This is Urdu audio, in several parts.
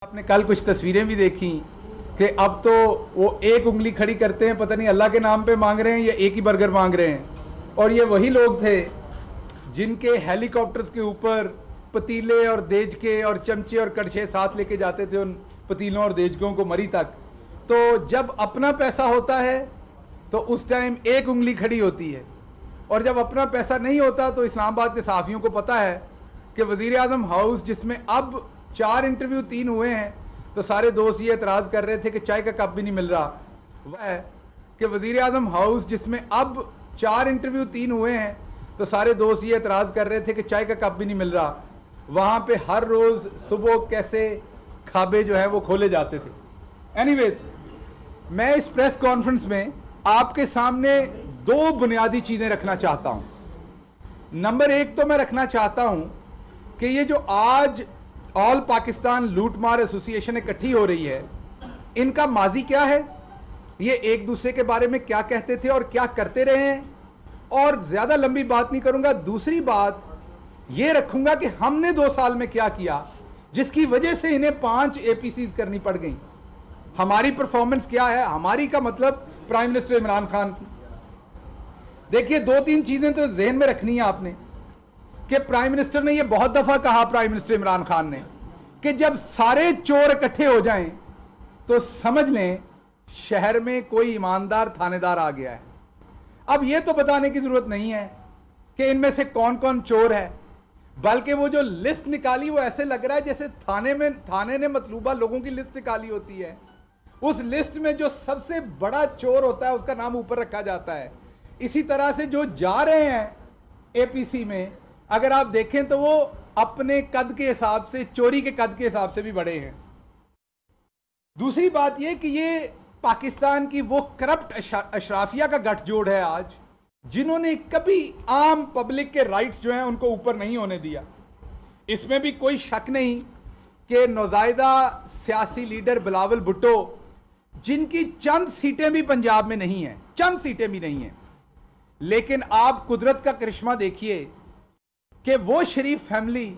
آپ نے کل کچھ تصویریں بھی دیکھی کہ اب تو وہ ایک انگلی کھڑی کرتے ہیں، پتہ نہیں اللہ کے نام پہ مانگ رہے ہیں یا ایک ہی برگر مانگ رہے ہیں. اور یہ وہی لوگ تھے جن کے ہیلی کاپٹرز کے اوپر پتیلے اور دیجکے اور چمچے اور کڑچھے ساتھ لے کے جاتے تھے ان پتیلوں اور دیجکوں کو مری تک. تو جب اپنا پیسہ ہوتا ہے تو اس ٹائم ایک انگلی کھڑی ہوتی ہے، اور جب اپنا پیسہ نہیں ہوتا تو اسلام آباد کے صحافیوں کو پتہ ہے کہ وزیر اعظم ہاؤس، جس میں اب 4 انٹرویو 3 ہوئے ہیں، تو سارے دوست یہ اعتراض کر رہے تھے کہ چائے کا کپ بھی نہیں مل رہا. وہ ہے کہ وزیر اعظم ہاؤس جس میں اب 4 انٹرویو 3 ہوئے ہیں، تو سارے دوست یہ اعتراض کر رہے تھے کہ چائے کا کپ بھی نہیں مل رہا. وہاں پہ ہر روز صبح کیسے کھابے جو ہیں وہ کھولے جاتے تھے. اینی ویز، میں اس پریس کانفرنس میں آپ کے سامنے 2 بنیادی چیزیں رکھنا چاہتا ہوں. نمبر 1 تو میں رکھنا چاہتا ہوں کہ یہ جو آج آل پاکستان لوٹ مار ایسوسی ایشن اکٹھی ہو رہی ہے، ان کا ماضی کیا ہے، یہ ایک دوسرے کے بارے میں کیا کہتے تھے اور کیا کرتے رہے ہیں. اور زیادہ لمبی بات نہیں کروں گا. دوسری بات یہ رکھوں گا کہ ہم نے 2 سال میں کیا کیا جس کی وجہ سے انہیں 5 APCs کرنی پڑ گئیں. ہماری پرفارمنس کیا ہے، ہماری کا مطلب پرائم منسٹر عمران خان کی. دیکھیے 2-3 چیزیں تو ذہن میں رکھنی ہے آپ نے کہ پرائم منسٹر نے یہ بہت دفعہ کہا، پرائم منسٹر عمران خان نے، کہ جب سارے چور اکٹھے ہو جائیں تو سمجھ لیں شہر میں کوئی ایماندار تھانے دار آ گیا ہے. اب یہ تو بتانے کی ضرورت نہیں ہے کہ ان میں سے کون کون چور ہے، بلکہ وہ جو لسٹ نکالی وہ ایسے لگ رہا ہے جیسے تھانے نے مطلوبہ لوگوں کی لسٹ نکالی ہوتی ہے. اس لسٹ میں جو سب سے بڑا چور ہوتا ہے اس کا نام اوپر رکھا جاتا ہے. اسی طرح سے جو جا رہے ہیں APC میں، اگر آپ دیکھیں تو وہ اپنے قد کے حساب سے، چوری کے قد کے حساب سے بھی بڑے ہیں. دوسری بات یہ کہ یہ پاکستان کی وہ کرپٹ اشرافیہ کا گٹھ جوڑ ہے آج، جنہوں نے کبھی عام پبلک کے رائٹس جو ہیں ان کو اوپر نہیں ہونے دیا. اس میں بھی کوئی شک نہیں کہ نوزائیدہ سیاسی لیڈر بلاول بھٹو، جن کی چند سیٹیں بھی پنجاب میں نہیں ہیں، چند سیٹیں بھی نہیں ہیں، لیکن آپ قدرت کا کرشمہ دیکھیے کہ وہ شریف فیملی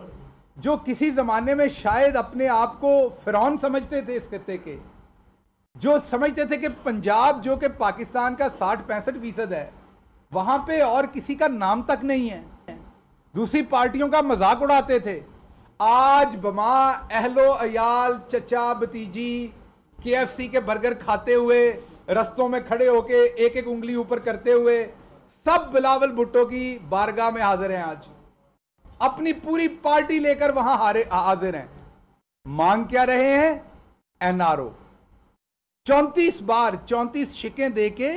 جو کسی زمانے میں شاید اپنے آپ کو فرعون سمجھتے تھے اس خطے کے، جو سمجھتے تھے کہ پنجاب جو کہ پاکستان کا 60-65% ہے، وہاں پہ اور کسی کا نام تک نہیں ہے، دوسری پارٹیوں کا مذاق اڑاتے تھے، آج بما اہل و عیال، چچا بھتیجی KFC کے برگر کھاتے ہوئے، رستوں میں کھڑے ہو کے ایک ایک انگلی اوپر کرتے ہوئے سب بلاول بھٹو کی بارگاہ میں حاضر ہیں. آج اپنی پوری پارٹی لے کر وہاں حاضر ہیں. مانگ کیا رہے ہیں؟ NRO. 34 بار 34 شکیں دے کے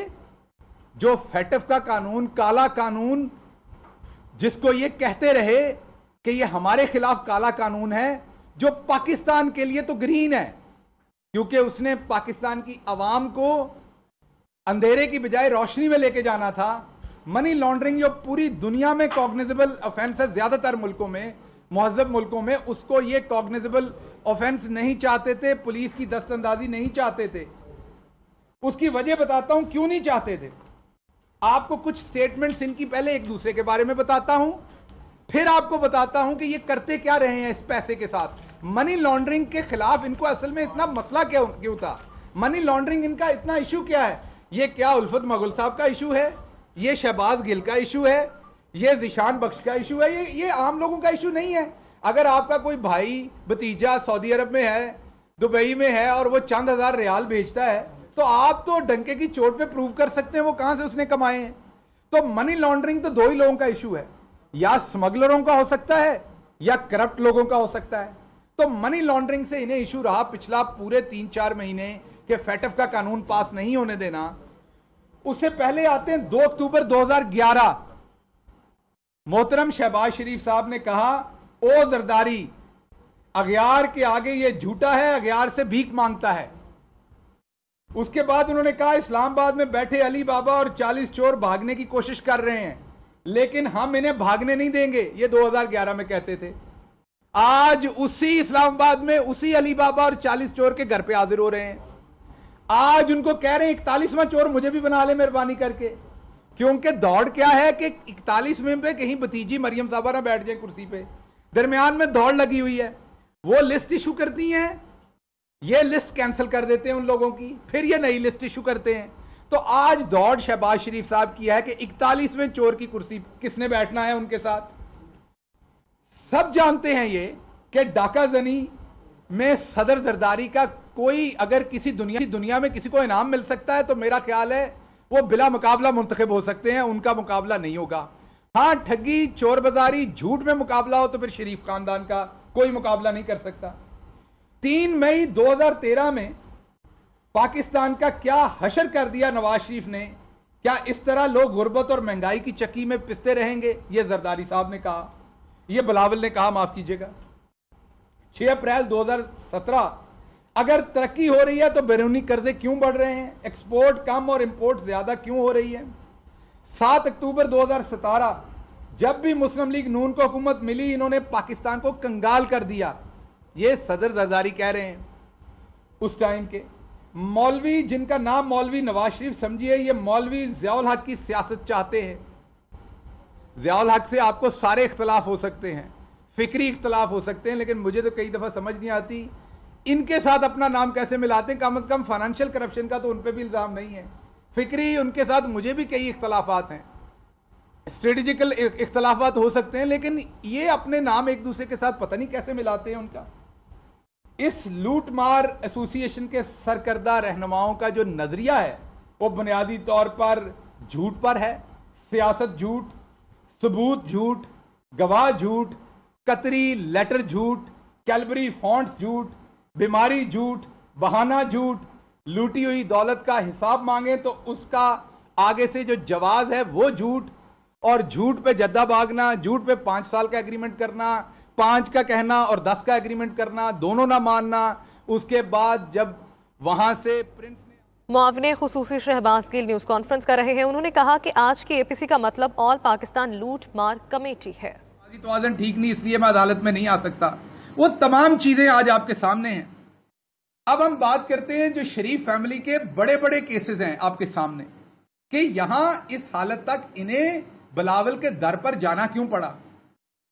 جو فیٹف کا قانون، کالا قانون، جس کو یہ کہتے رہے کہ یہ ہمارے خلاف کالا قانون ہے، جو پاکستان کے لیے تو گرین ہے، کیونکہ اس نے پاکستان کی عوام کو اندھیرے کی بجائے روشنی میں لے کے جانا تھا. منی لانڈرنگ جو پوری دنیا میں کوگنیزبل آفینس ہے، زیادہ تر ملکوں میں، مہذب ملکوں میں، اس کو یہ کوگنیزبل آفینس نہیں چاہتے تھے، پولیس کی دست اندازی نہیں چاہتے تھے. اس کی وجہ بتاتا ہوں کیوں نہیں چاہتے تھے. آپ کو کچھ سٹیٹمنٹس ان کی پہلے ایک دوسرے کے بارے میں بتاتا ہوں، پھر آپ کو بتاتا ہوں کہ یہ کرتے کیا رہے ہیں اس پیسے کے ساتھ. منی لانڈرنگ کے خلاف ان کو اصل میں اتنا مسئلہ کیوں تھا؟ منی لانڈرنگ ان کا اتنا ایشو کیا ہے؟ یہ کیا الفت مغل صاحب کا ایشو ہے؟ یہ شہباز گل کا ایشو ہے؟ یہ ذیشان بخش کا ایشو ہے؟ یہ عام لوگوں کا ایشو نہیں ہے. اگر آپ کا کوئی بھائی بھتیجا سعودی عرب میں ہے، دبئی میں ہے، اور وہ چند ہزار ریال بھیجتا ہے، تو آپ تو ڈنکے کی چوٹ پہ پروف کر سکتے ہیں وہ کہاں سے اس نے کمائے ہیں. تو منی لانڈرنگ تو 2 ہی لوگوں کا ایشو ہے، یا سمگلروں کا ہو سکتا ہے یا کرپٹ لوگوں کا ہو سکتا ہے. تو منی لانڈرنگ سے انہیں ایشو رہا پچھلا پورے 3-4 مہینے کہ فیٹف کا قانون پاس نہیں ہونے دینا. اس سے پہلے آتے ہیں 2 اکتوبر 2011. محترم شہباز شریف صاحب نے کہا، او زرداری، اغیار کے آگے یہ جھوٹا ہے، اغیار سے بھیک مانگتا ہے. اس کے بعد انہوں نے کہا اسلام آباد میں بیٹھے علی بابا اور 40 چور بھاگنے کی کوشش کر رہے ہیں، لیکن ہم انہیں بھاگنے نہیں دیں گے. یہ 2011 میں کہتے تھے. آج اسی اسلام آباد میں اسی علی بابا اور 40 چور کے گھر پہ حاضر ہو رہے ہیں. آج ان کو کہہ رہے ہیں 41واں چور مجھے بھی بنا لے مہربانی کر کے، کیونکہ دوڑ کیا ہے کہ 41ویں پہ کہیں بھتیجی مریم صاحبہ نہ بیٹھ جائیں کرسی پہ. درمیان میں دوڑ لگی ہوئی ہے. وہ لسٹ ایشو کرتی ہیں یہ لسٹ کینسل کر دیتے ہیں ان لوگوں کی, پھر یہ نئی لسٹ ایشو کرتے ہیں. تو آج دوڑ شہباز شریف صاحب کی ہے کہ 41ویں چور کی کرسی کس نے بیٹھنا ہے ان کے ساتھ. سب جانتے ہیں یہ کہ ڈاکہ زنی میں صدر زرداری کا کوئی اگر کسی دنیا میں کسی کو انعام مل سکتا ہے تو میرا خیال ہے وہ بلا مقابلہ منتخب ہو سکتے ہیں, ان کا مقابلہ نہیں ہوگا. ہاں ٹھگی, چور بازاری, جھوٹ میں مقابلہ ہو تو پھر شریف خاندان کا کوئی مقابلہ نہیں کر سکتا. 3 مئی 2013 میں پاکستان کا کیا حشر کر دیا نواز شریف نے, کیا اس طرح لوگ غربت اور مہنگائی کی چکی میں پستے رہیں گے؟ یہ زرداری صاحب نے کہا, یہ بلاول نے کہا, معاف کیجئے گا. 6 اپریل 2017 اگر ترقی ہو رہی ہے تو بیرونی قرضے کیوں بڑھ رہے ہیں, ایکسپورٹ کم اور امپورٹ زیادہ کیوں ہو رہی ہے؟ 7 اکتوبر 2017 جب بھی مسلم لیگ نون کو حکومت ملی انہوں نے پاکستان کو کنگال کر دیا, یہ صدر زرداری کہہ رہے ہیں. اس ٹائم کے مولوی جن کا نام مولوی نواز شریف سمجھیے, یہ مولوی ضیاء الحق کی سیاست چاہتے ہیں. ضیاء الحق سے آپ کو سارے اختلاف ہو سکتے ہیں, فکری اختلاف ہو سکتے ہیں, لیکن مجھے تو کئی دفعہ سمجھ نہیں آتی ان کے ساتھ اپنا نام کیسے ملاتے ہیں. کم از کم فائنینشیل کرپشن کا تو ان پہ بھی الزام نہیں ہے. فکری ان کے ساتھ مجھے بھی کئی اختلافات ہیں, اسٹریٹجیکل اختلافات ہو سکتے ہیں, لیکن یہ اپنے نام ایک دوسرے کے ساتھ پتہ نہیں کیسے ملاتے ہیں ان کا. اس لوٹ مار ایسوسی ایشن کے سرکردہ رہنماؤں کا جو نظریہ ہے وہ بنیادی طور پر جھوٹ پر ہے. سیاست جھوٹ, ثبوت جھوٹ, گواہ جھوٹ, قطری لیٹر جھوٹ, کیلبری فونٹس جھوٹ, بیماری جھوٹ, بہانہ جھوٹ, لوٹی ہوئی دولت کا حساب مانگے تو اس کا آگے سے جو جواز ہے وہ جھوٹ, اور جھوٹ پہ جدہ بھاگنا, جھوٹ پہ 5 سال کا ایگریمنٹ کرنا, 5 کا کہنا اور 10 کا ایگریمنٹ کرنا, دونوں نہ ماننا. اس کے بعد جب وہاں سے پرنس نے معاون خصوصی شہباز گل نیوز کانفرنس کر رہے ہیں. انہوں نے کہا کہ آج کی APC کا مطلب آل پاکستان لوٹ مار کمیٹی ہے. توازن ٹھیک نہیں, اس لیے میں عدالت میں نہیں آ سکتا. وہ تمام چیزیں آج آپ کے سامنے ہیں. اب ہم بات کرتے ہیں جو شریف فیملی کے بڑے بڑے کیسز ہیں آپ کے سامنے, کہ یہاں اس حالت تک انہیں بلاول کے در پر جانا کیوں پڑا.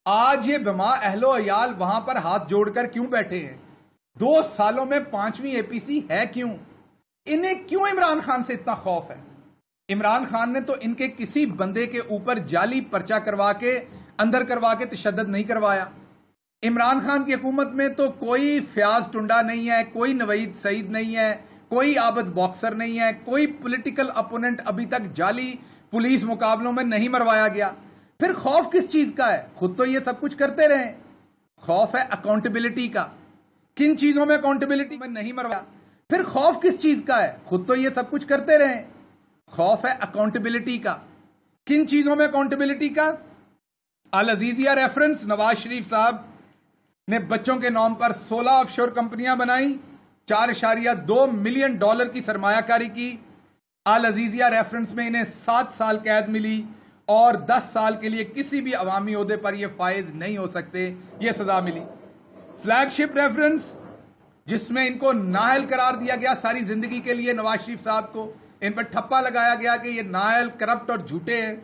آج یہ بما اہل و عیال وہاں پر ہاتھ جوڑ کر کیوں بیٹھے ہیں. 2 سالوں میں 5ویں APC ہے کیوں. انہیں کیوں عمران خان سے اتنا خوف ہے. عمران خان نے تو ان کے کسی بندے کے اوپر جعلی پرچہ کروا کے اندر کروا کے تشدد نہیں کروایا. عمران خان کی حکومت میں تو کوئی فیاض ٹنڈا نہیں ہے, کوئی نوید سعید نہیں ہے, کوئی عابد باکسر نہیں ہے, کوئی پولیٹیکل اپوننٹ ابھی تک جعلی پولیس مقابلوں میں نہیں مروایا گیا. پھر خوف کس چیز کا ہے؟ خود تو یہ سب کچھ کرتے رہے. خوف ہے اکاؤنٹیبلٹی کا. کن چیزوں میں اکاؤنٹیبلٹی میں نہیں مروایا؟ پھر خوف کس چیز کا ہے؟ خود تو یہ سب کچھ کرتے رہے. خوف ہے اکاؤنٹیبلٹی کا. کن چیزوں میں اکاؤنٹیبلٹی کا؟ العزیزیہ ریفرنس, نواز شریف صاحب نے بچوں کے نام پر 16 آف شور کمپنیاں بنائیں, $4.2 ملین کی سرمایہ کاری کی. العزیزیہ ریفرنس میں انہیں 7 سال قید ملی اور 10 سال کے لیے کسی بھی عوامی عہدے پر یہ فائز نہیں ہو سکتے, یہ سزا ملی. فلیگ شپ ریفرنس جس میں ان کو نااہل قرار دیا گیا ساری زندگی کے لیے, نواز شریف صاحب کو ان پر ٹھپا لگایا گیا کہ یہ نااہل, کرپٹ اور جھوٹے ہیں.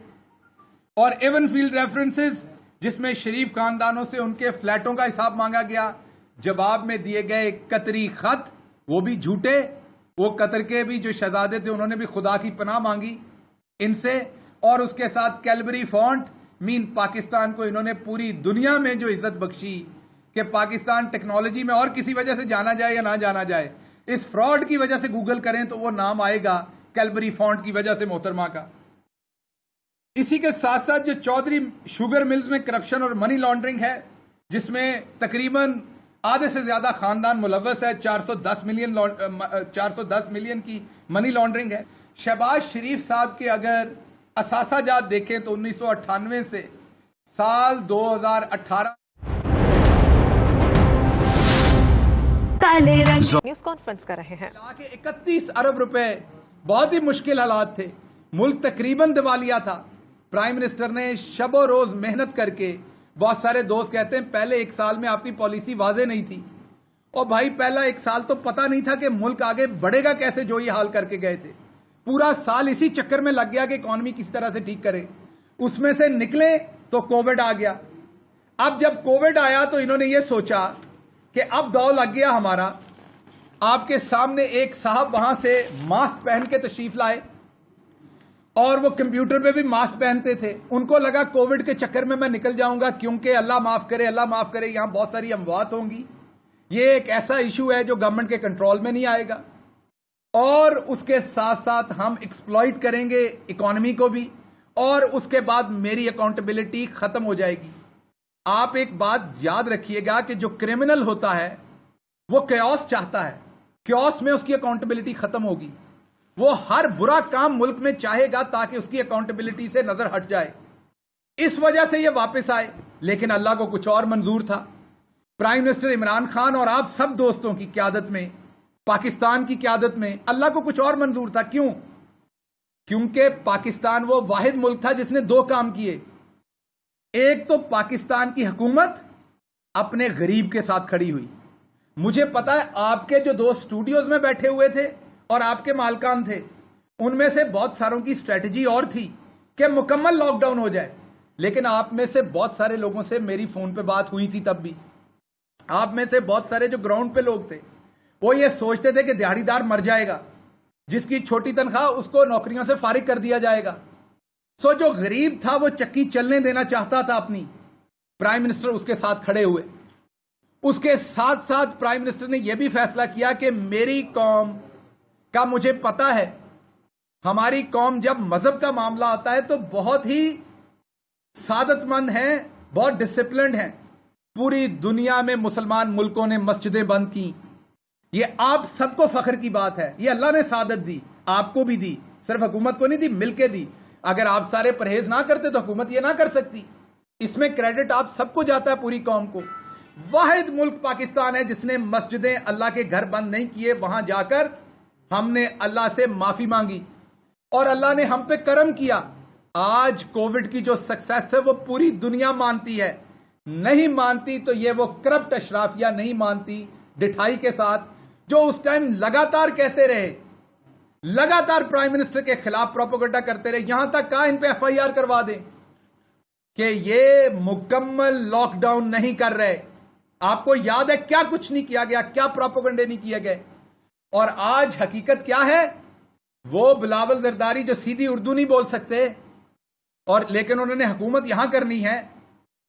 اور ایون فیلڈ ریفرنسز جس میں شریف خاندانوں سے ان کے فلیٹوں کا حساب مانگا گیا, جواب میں دیے گئے قطری خط وہ بھی جھوٹے. وہ قطر کے بھی جو شہزادے تھے انہوں نے بھی خدا کی پناہ مانگی ان سے. اور اس کے ساتھ کیلبری فونٹ مین پاکستان کو انہوں نے پوری دنیا میں جو عزت بخشی کہ پاکستان ٹیکنالوجی میں اور کسی وجہ سے جانا جائے یا نہ جانا جائے, اس فراڈ کی وجہ سے گوگل کریں تو وہ نام آئے گا کیلبری فونٹ کی وجہ سے محترمہ کا. اسی کے ساتھ ساتھ جو چودھری شوگر ملز میں کرپشن اور منی لانڈرنگ ہے جس میں تقریباً آدھے سے زیادہ خاندان ملوث ہے, 410 ملین کی منی لانڈرنگ ہے. شہباز شریف صاحب کے اگر اثاثہ جات دیکھیں تو 1998 سے سال 2018 نیوز کانفرنس کر رہے ہیں. 31 ارب روپے, بہت ہی مشکل حالات تھے, ملک تقریباً دیوالیہ تھا. پرائم منسٹر نے شب و روز محنت کر کے, بہت سارے دوست کہتے ہیں پہلے 1 سال میں آپ کی پالیسی واضح نہیں تھی. اور بھائی پہلا 1 سال تو پتہ نہیں تھا کہ ملک آگے بڑھے گا کیسے, جو یہ حال کر کے گئے تھے. پورا سال اسی چکر میں لگ گیا کہ اکانومی کس طرح سے ٹھیک کرے. اس میں سے نکلے تو کووڈ آ گیا. اب جب کووڈ آیا تو انہوں نے یہ سوچا کہ اب داؤ لگ گیا ہمارا, آپ کے سامنے ایک صاحب وہاں سے ماسک پہن کے تشریف لائے اور وہ کمپیوٹر پہ بھی ماسک پہنتے تھے. ان کو لگا کووڈ کے چکر میں نکل جاؤں گا کیونکہ اللہ معاف کرے یہاں بہت ساری اموات ہوں گی. یہ ایک ایسا ایشو ہے جو گورنمنٹ کے کنٹرول میں نہیں آئے گا اور اس کے ساتھ ساتھ ہم ایکسپلائٹ کریں گے اکانومی کو بھی اور اس کے بعد میری اکاؤنٹیبلٹی ختم ہو جائے گی. آپ ایک بات یاد رکھیے گا کہ جو کرمنل ہوتا ہے وہ کیوس چاہتا ہے, کیوس میں اس کی اکاؤنٹیبلٹی ختم ہوگی. وہ ہر برا کام ملک میں چاہے گا تاکہ اس کی اکاؤنٹیبلٹی سے نظر ہٹ جائے. اس وجہ سے یہ واپس آئے, لیکن اللہ کو کچھ اور منظور تھا. پرائم منسٹر عمران خان اور آپ سب دوستوں کی قیادت میں, پاکستان کی قیادت میں اللہ کو کچھ اور منظور تھا. کیوں؟ کیونکہ پاکستان وہ واحد ملک تھا جس نے دو کام کیے. ایک تو پاکستان کی حکومت اپنے غریب کے ساتھ کھڑی ہوئی. مجھے پتا ہے آپ کے جو دو اسٹوڈیوز میں بیٹھے ہوئے تھے اور آپ کے مالکان تھے, ان میں سے بہت ساروں کی اسٹریٹجی اور تھی کہ مکمل لاک ڈاؤن ہو جائے. لیکن آپ میں سے بہت سارے لوگوں سے میری فون پہ بات ہوئی تھی, تب بھی آپ میں سے بہت سارے جو گراؤنڈ پہ لوگ تھے وہ یہ سوچتے تھے کہ دیہڑی دار مر جائے گا, جس کی چھوٹی تنخواہ اس کو نوکریوں سے فارغ کر دیا جائے گا. سو جو غریب تھا وہ چکی چلنے دینا چاہتا تھا اپنی, پرائم منسٹر اس کے ساتھ کھڑے ہوئے. اس کے ساتھ ساتھ پرائم منسٹر نے یہ بھی فیصلہ کیا کہ میری قوم کا مجھے پتا ہے, ہماری قوم جب مذہب کا معاملہ آتا ہے تو بہت ہی سعادت مند ہیں, بہت ڈسپلنڈ ہیں. پوری دنیا میں مسلمان ملکوں نے مسجدیں بند کی. یہ آپ سب کو فخر کی بات ہے. یہ اللہ نے سعادت دی, آپ کو بھی دی, صرف حکومت کو نہیں دی, مل کے دی. اگر آپ سارے پرہیز نہ کرتے تو حکومت یہ نہ کر سکتی. اس میں کریڈٹ آپ سب کو جاتا ہے, پوری قوم کو. واحد ملک پاکستان ہے جس نے مسجدیں, اللہ کے گھر بند نہیں کیے. وہاں جا کر ہم نے اللہ سے معافی مانگی اور اللہ نے ہم پہ کرم کیا. آج کووڈ کی جو سکسیس ہے وہ پوری دنیا مانتی ہے. نہیں مانتی تو یہ وہ کرپٹ اشرافیہ نہیں مانتی, ڈٹھائی کے ساتھ, جو اس ٹائم لگاتار کہتے رہے, لگاتار پرائم منسٹر کے خلاف پروپیگنڈا کرتے رہے, یہاں تک کہا ان پہ ایف آئی آر کروا دیں کہ یہ مکمل لاک ڈاؤن نہیں کر رہے. آپ کو یاد ہے کیا کچھ نہیں کیا گیا, کیا پروپیگنڈے نہیں کیے گئے. اور آج حقیقت کیا ہے؟ وہ بلاول زرداری جو سیدھی اردو نہیں بول سکتے اور لیکن انہوں نے حکومت یہاں کرنی ہے,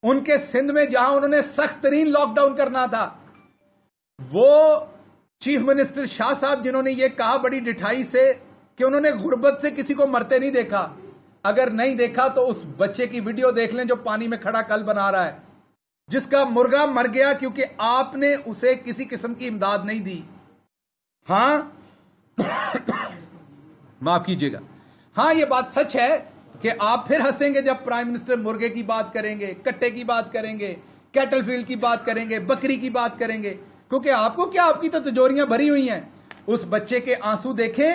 ان کے سندھ میں جہاں انہوں نے سخت ترین لاک ڈاؤن کرنا تھا, وہ چیف منسٹر شاہ صاحب جنہوں نے یہ کہا بڑی ڈٹھائی سے کہ انہوں نے غربت سے کسی کو مرتے نہیں دیکھا. اگر نہیں دیکھا تو اس بچے کی ویڈیو دیکھ لیں جو پانی میں کھڑا کل بنا رہا ہے, جس کا مرغا مر گیا کیونکہ آپ نے اسے کسی قسم کی امداد نہیں دی. ہاں معاف کیجیے گا, ہاں یہ بات سچ ہے کہ آپ پھر ہنسیں گے جب پرائم منسٹر مرغے کی بات کریں گے, کٹے کی بات کریں گے, کیٹل فیلڈ کی بات کریں گے, بکری کی بات کریں گے, کیونکہ آپ کو کیا, آپ کی تو تجوریاں بھری ہوئی ہیں. اس بچے کے آنسو دیکھیں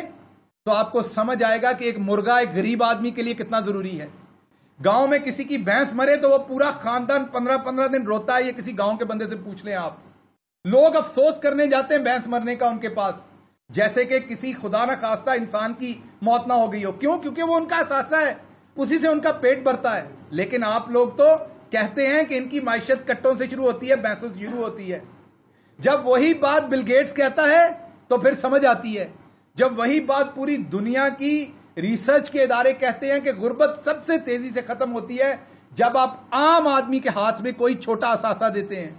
تو آپ کو سمجھ آئے گا کہ ایک مرغا ایک غریب آدمی کے لیے کتنا ضروری ہے. گاؤں میں کسی کی بھینس مرے تو وہ پورا خاندان 15 دن روتا ہے. یہ کسی گاؤں کے بندے سے پوچھ لیں آپ. لوگ افسوس کرنے جاتے ہیں بھینس مرنے کا ان کے پاس, جیسے کہ کسی خدا نہ خواستہ انسان کی موت نہ ہو گئی ہو. کیوں؟ کیونکہ وہ ان کا احساسہ ہے, اسی سے ان کا پیٹ بھرتا ہے. لیکن آپ لوگ تو کہتے ہیں کہ ان کی معیشت کٹوں سے شروع ہوتی ہے, بھینسوں سے شروع ہوتی ہے. جب وہی بات بل گیٹس کہتا ہے تو پھر سمجھ آتی ہے. جب وہی بات پوری دنیا کی ریسرچ کے ادارے کہتے ہیں کہ غربت سب سے تیزی سے ختم ہوتی ہے جب آپ عام آدمی کے ہاتھ میں کوئی چھوٹا اثاثہ دیتے ہیں.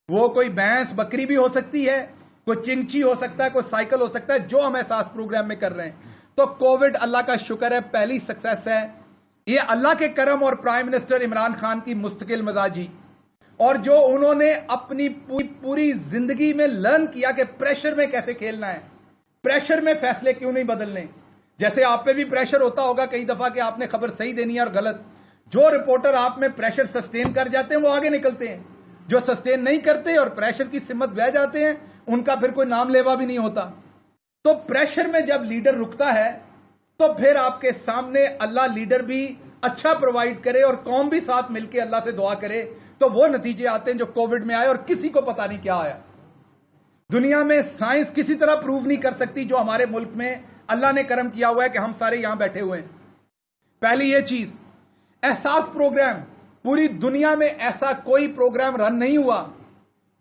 وہ کوئی بھینس بکری بھی ہو سکتی ہے, کوئی چنگچی ہو سکتا ہے, کوئی سائیکل ہو سکتا ہے, جو ہم احساس پروگرام میں کر رہے ہیں. تو کووڈ اللہ کا شکر ہے پہلی سکسیس ہے. یہ اللہ کے کرم اور پرائم منسٹر عمران خان کی مستقل مزاجی اور جو انہوں نے اپنی پوری زندگی میں لرن کیا کہ پریشر میں کیسے کھیلنا ہے, پریشر میں فیصلے کیوں نہیں بدلنے. جیسے آپ پہ بھی پریشر ہوتا ہوگا کئی دفعہ کہ آپ نے خبر صحیح دینی ہے اور غلط. جو رپورٹر آپ میں پریشر سسٹین کر جاتے ہیں وہ آگے نکلتے ہیں, جو سسٹین نہیں کرتے اور پریشر کی سمت بہ جاتے ہیں ان کا پھر کوئی نام لیوا بھی نہیں ہوتا. تو پریشر میں جب لیڈر رکتا ہے تو پھر آپ کے سامنے اللہ لیڈر بھی اچھا پرووائڈ کرے اور قوم بھی ساتھ مل کے اللہ سے دعا کرے تو وہ نتیجے آتے ہیں جو کووڈ میں آئے اور کسی کو پتا نہیں کیا آیا. دنیا میں سائنس کسی طرح پروو نہیں کر سکتی جو ہمارے ملک میں اللہ نے کرم کیا ہوا ہے کہ ہم سارے یہاں بیٹھے ہوئے ہیں. پہلی یہ چیز, احساس پروگرام, پوری دنیا میں ایسا کوئی پروگرام رن نہیں ہوا